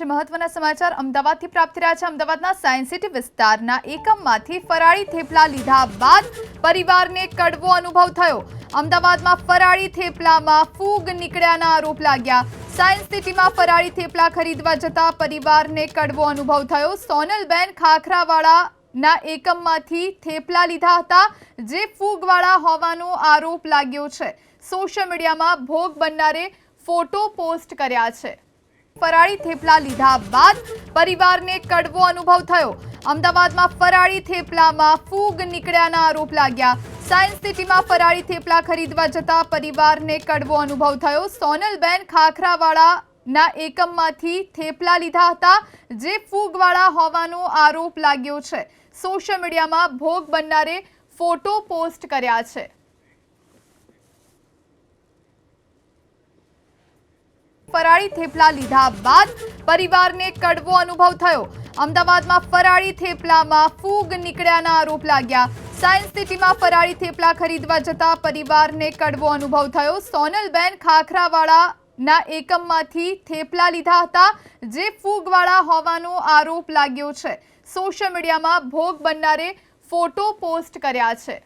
છે મહત્વના સમાચાર અમદાવાદથી પ્રાપ્ત થયા છે। અમદાવાદના સાયન્સ સિટી વિસ્તારના એકમમાંથી ફરાળી થેપલા લીધા બાદ પરિવારને કડવો અનુભવ થયો। અમદાવાદમાં ફરાળી થેપલામાં ફૂગ નીકળ્યાના આરોપ લાગ્યા। સાયન્સ સિટીમાં ફરાળી થેપલા ખરીદવા જતા પરિવારને કડવો અનુભવ થયો। સોનલબેન ખાખરાવાળાના એકમમાંથી થેપલા લીધા હતા, જે ફૂગવાળા હોવાનો આરોપ લાગ્યો છે। સોશિયલ મીડિયામાં ભોગ બનનારે ફોટો પોસ્ટ કર્યા છે। ફરાળી થેપલા લીધા બાદ પરિવારને કડવો અનુભવ થયો। અમદાવાદમાં ફરાળી થેપલામાં ફૂગ નીકળ્યાના આરોપ લાગ્યા। સાયન્સ સિટીમાં ફરાળી થેપલા ખરીદવા જતા પરિવારને કડવો અનુભવ થયો। સોનલબેન ખાખરાવાળાના એકમમાંથી થેપલા લીધા હતા, જે ફૂગવાળા હોવાનો આરોપ લાગ્યો છે। સોશિયલ મીડિયામાં ભોગ બનનારે ફોટો પોસ્ટ કર્યા છે। ફરાળી થેપલા લીધા બાદ પરિવારને કડવો અનુભવ થયો। અમદાવાદમાં ફરાળી થેપલામાં ફૂગ નીકળ્યાના આરોપ લાગ્યા। સાયન્સ સિટીમાં ફરાળી થેપલા ખરીદવા જતા પરિવારને કડવો અનુભવ થયો। સોનલબેન ખાખરાવાળાના એકમમાંથી થેપલા લીધા હતા, જે ફૂગવાળા હોવાનો આરોપ લાગ્યો છે। સોશિયલ મીડિયામાં ભોગ બનનારે ફોટો પોસ્ટ કર્યા છે।